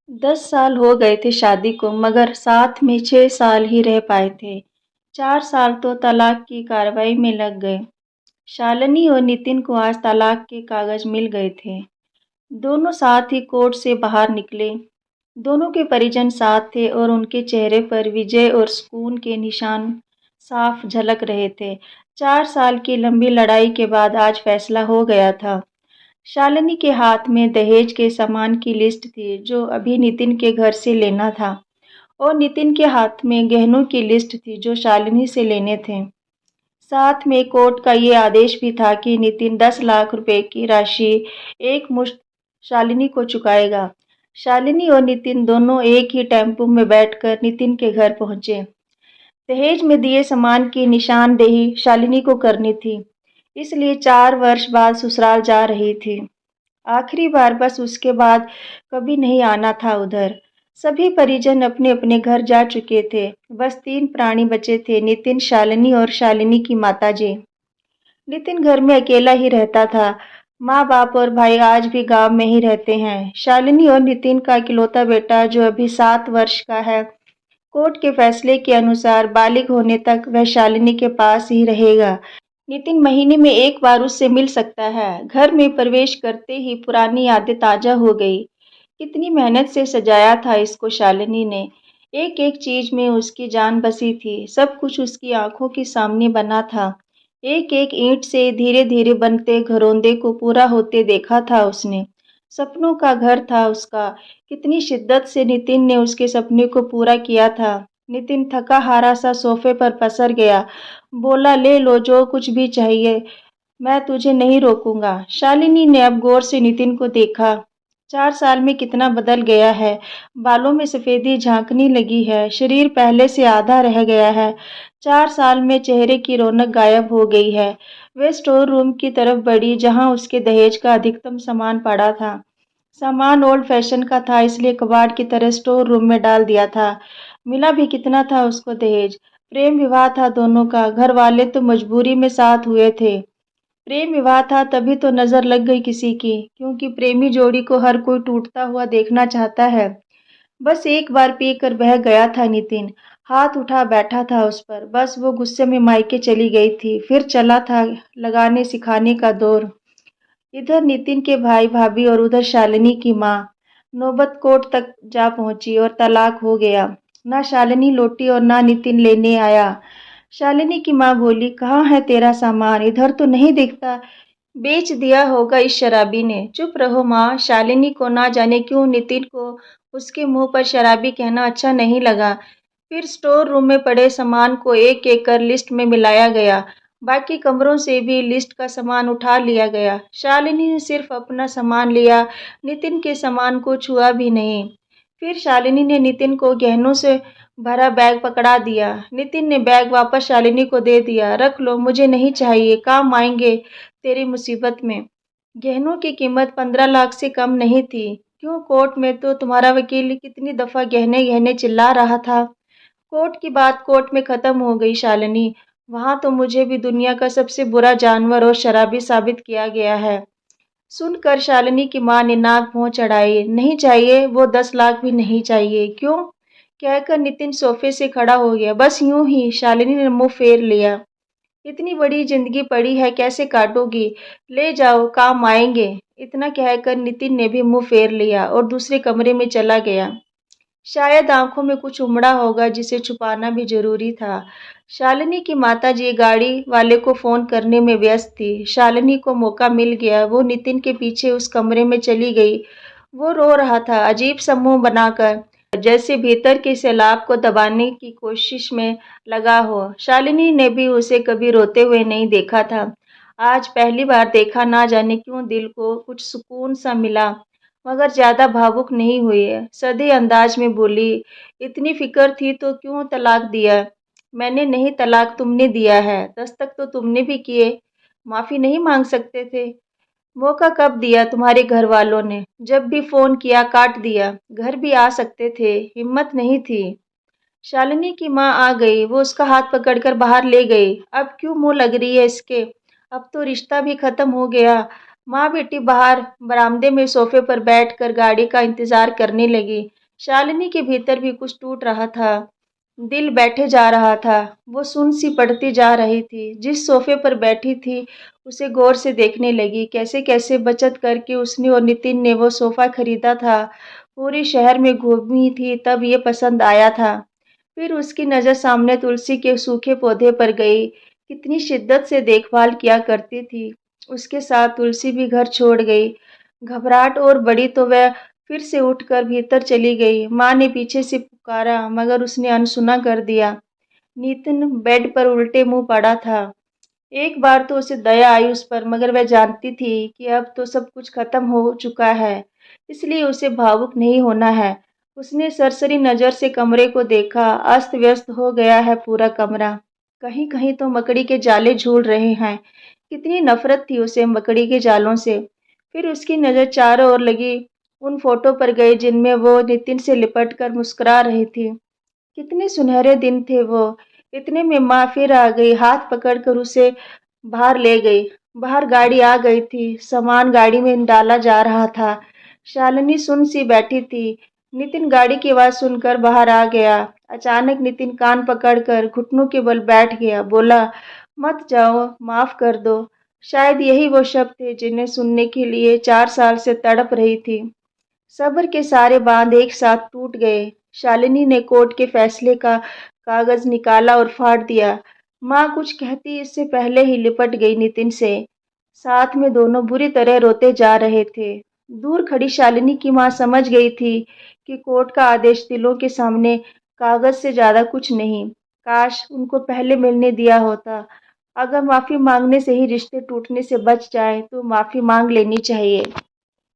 10 साल हो गए थे शादी को मगर साथ में 6 साल ही रह पाए थे। 4 साल तो तलाक की कार्रवाई में लग गए। शालिनी और नितिन को आज तलाक के कागज मिल गए थे। दोनों साथ ही कोर्ट से बाहर निकले। दोनों के परिजन साथ थे और उनके चेहरे पर विजय और सुकून के निशान साफ झलक रहे थे। 4 साल की लंबी लड़ाई के बाद आज फैसला हो गया था। शालिनी के हाथ में दहेज के सामान की लिस्ट थी जो अभी नितिन के घर से लेना था और नितिन के हाथ में गहनों की लिस्ट थी जो शालिनी से लेने थे। साथ में कोर्ट का ये आदेश भी था कि नितिन 10 लाख रुपए की राशि एक मुश्त शालिनी को चुकाएगा। शालिनी और नितिन दोनों एक ही टेम्पो में बैठकर नितिन के घर पहुंचे। दहेज में दिए सामान की निशानदेही शालिनी को करनी थी, इसलिए 4 वर्ष बाद ससुराल जा रही थी। आखिरी बार बस उसके बाद कभी नहीं आना था उधर। सभी परिजन अपने अपने घर जा चुके थे। बस 3 प्राणी बचे थे, नितिन, शालिनी और शालिनी की माताजी। नितिन घर में अकेला ही रहता था। माँ बाप और भाई आज भी गांव में ही रहते हैं। शालिनी और नितिन का इकलौता बेटा जो अभी 7 वर्ष का है, कोर्ट के फैसले के अनुसार बालिग होने तक वह शालिनी के पास ही रहेगा। नितिन महीने में एक बार उससे मिल सकता है। घर में प्रवेश करते ही पुरानी यादें ताजा हो गई। कितनी मेहनत से सजाया था इसको शालिनी ने। एक एक चीज में उसकी जान बसी थी। सब कुछ उसकी आंखों के सामने बना था। एक एक ईंट से धीरे धीरे बनते घरौंदे को पूरा होते देखा था उसने। सपनों का घर था उसका। कितनी शिद्दत से नितिन ने उसके सपने को पूरा किया था। नितिन थका हारा सा सोफे पर पसर गया। बोला, ले लो जो कुछ भी चाहिए, मैं तुझे नहीं रोकूंगा। शालिनी ने अब गौर से नितिन को देखा। 4 साल में कितना बदल गया है। बालों में सफेदी झांकने लगी है। शरीर पहले से आधा रह गया है। 4 साल में चेहरे की रौनक गायब हो गई है। वे स्टोर रूम की तरफ बढ़ी जहां उसके दहेज का अधिकतम सामान पड़ा था। सामान ओल्ड फैशन का था, इसलिए कबाड़ की तरह स्टोर रूम में डाल दिया था। मिला भी कितना था उसको दहेज। प्रेम विवाह था दोनों का। घर वाले तो मजबूरी में साथ हुए थे। प्रेम विवाह था तभी तो नजर लग गई किसी की, क्योंकि प्रेमी जोड़ी को हर कोई टूटता हुआ देखना चाहता है। बस एक बार पी कर बह गया था नितिन। हाथ उठा बैठा था उस पर। बस वो गुस्से में मायके चली गई थी। फिर चला था लगाने सिखाने का दौर। इधर नितिन के भाई भाभी और उधर शालिनी की माँ। नौबत कोर्ट तक जा पहुंची और तलाक हो गया। ना शालिनी लौटी और ना नितिन लेने आया। शालिनी की माँ बोली, कहाँ है तेरा सामान? इधर तो नहीं दिखता। बेच दिया होगा इस शराबी ने। चुप रहो माँ। शालिनी को ना जाने क्यों नितिन को उसके मुंह पर शराबी कहना अच्छा नहीं लगा। फिर स्टोर रूम में पड़े सामान को एक एक कर लिस्ट में मिलाया गया। बाकी कमरों से भी लिस्ट का सामान उठा लिया गया। शालिनी ने सिर्फ अपना सामान लिया, नितिन के सामान को छुआ भी नहीं। फिर शालिनी ने नितिन को गहनों से भरा बैग पकड़ा दिया। नितिन ने बैग वापस शालिनी को दे दिया। रख लो, मुझे नहीं चाहिए, काम आएंगे तेरी मुसीबत में। गहनों की कीमत 15 लाख से कम नहीं थी। क्यों? कोर्ट में तो तुम्हारा वकील कितनी दफा गहने गहने चिल्ला रहा था। कोर्ट की बात कोर्ट में खत्म हो गई शालिनी। वहां तो मुझे भी दुनिया का सबसे बुरा जानवर और शराबी साबित किया गया है। सुनकर शालिनी की मां ने नाक भौं चढ़ाई। नहीं चाहिए, वो 10 लाख भी नहीं चाहिए। क्यों? कहकर नितिन सोफे से खड़ा हो गया। बस यूं ही। शालिनी ने मुंह फेर लिया। इतनी बड़ी जिंदगी पड़ी है, कैसे काटोगी? ले जाओ, काम आएंगे। इतना कहकर नितिन ने भी मुंह फेर लिया और दूसरे कमरे में चला गया। शायद आंखों में कुछ उमड़ा होगा जिसे छुपाना भी जरूरी था। शालिनी की माताजी गाड़ी वाले को फोन करने में व्यस्त थी। शालिनी को मौका मिल गया। वो नितिन के पीछे उस कमरे में चली गई। वो रो रहा था, अजीब सा मुंह बनाकर, जैसे भीतर के सैलाब को दबाने की कोशिश में लगा हो। शालिनी ने भी उसे कभी रोते हुए नहीं देखा था। आज पहली बार देखा। ना जाने क्यों दिल को कुछ सुकून सा मिला, मगर ज्यादा भावुक नहीं हुई। सधे अंदाज में बोली, इतनी फिक्र थी तो क्यों तलाक दिया? मैंने नहीं, तलाक तुमने दिया है। दस्तक तो तुमने भी किए। माफी नहीं मांग सकते थे? मौका कब दिया तुम्हारे घर वालों ने? जब भी फोन किया काट दिया। घर भी आ सकते थे, हिम्मत नहीं थी। शालिनी की माँ आ गई। वो उसका हाथ पकड़कर बाहर ले गई। अब क्यों मुंह लग रही है इसके? अब तो रिश्ता भी खत्म हो गया। माँ बेटी बाहर बरामदे में सोफे पर बैठकर गाड़ी का इंतजार करने लगी। शालिनी के भीतर भी कुछ टूट रहा था। दिल बैठे जा रहा था। वो सुन सी पड़ती जा रही थी। जिस सोफे पर बैठी थी उसे गौर से देखने लगी। कैसे कैसे बचत करके उसने और नितिन ने वो सोफा खरीदा था। पूरे शहर में घूमी थी तब ये पसंद आया था। फिर उसकी नज़र सामने तुलसी के सूखे पौधे पर गई। कितनी शिद्दत से देखभाल किया करती थी। उसके साथ तुलसी भी घर छोड़ गई। घबराहट और बढ़ी तो वह फिर से उठकर भीतर चली गई। माँ ने पीछे से पुकारा मगर उसने अनसुना कर दिया। नितिन बेड पर उल्टे मुंह पड़ा था। एक बार तो उसे दया आई उस पर मगर वह जानती थी कि अब तो सब कुछ खत्म हो चुका है, इसलिए उसे भावुक नहीं होना है। उसने सरसरी नज़र से कमरे को देखा। अस्त व्यस्त हो गया है पूरा कमरा। कहीं कहीं तो मकड़ी के जाले झूल रहे हैं। कितनी नफरत थी उसे मकड़ी के जालों से। फिर उसकी नज़र चारों ओर लगी उन फोटो पर गई जिनमें वो नितिन से लिपट कर मुस्कुरा रही थी। कितने सुनहरे दिन थे वो। इतने में माँ फिर आ गई। हाथ पकड़कर उसे बाहर ले गई। बाहर गाड़ी आ गई थी। सामान गाड़ी में डाला जा रहा था। शालिनी सुन सी बैठी थी। नितिन गाड़ी की आवाज़ सुनकर बाहर आ गया। अचानक नितिन कान पकड़कर घुटनों के बल बैठ गया। बोला, मत जाओ, माफ कर दो। शायद यही वो शब्द थे जिन्हें सुनने के लिए 4 साल से तड़प रही थी। सब्र के सारे बांध एक साथ टूट गए। शालिनी ने कोर्ट के फैसले का कागज निकाला और फाड़ दिया। माँ कुछ कहती इससे पहले ही लिपट गई नितिन से। साथ में दोनों बुरी तरह रोते जा रहे थे। दूर खड़ी शालिनी की माँ समझ गई थी कि कोर्ट का आदेश दिलों के सामने कागज से ज्यादा कुछ नहीं। काश उनको पहले मिलने दिया होता। अगर माफी मांगने से ही रिश्ते टूटने से बच जाए तो माफी मांग लेनी चाहिए।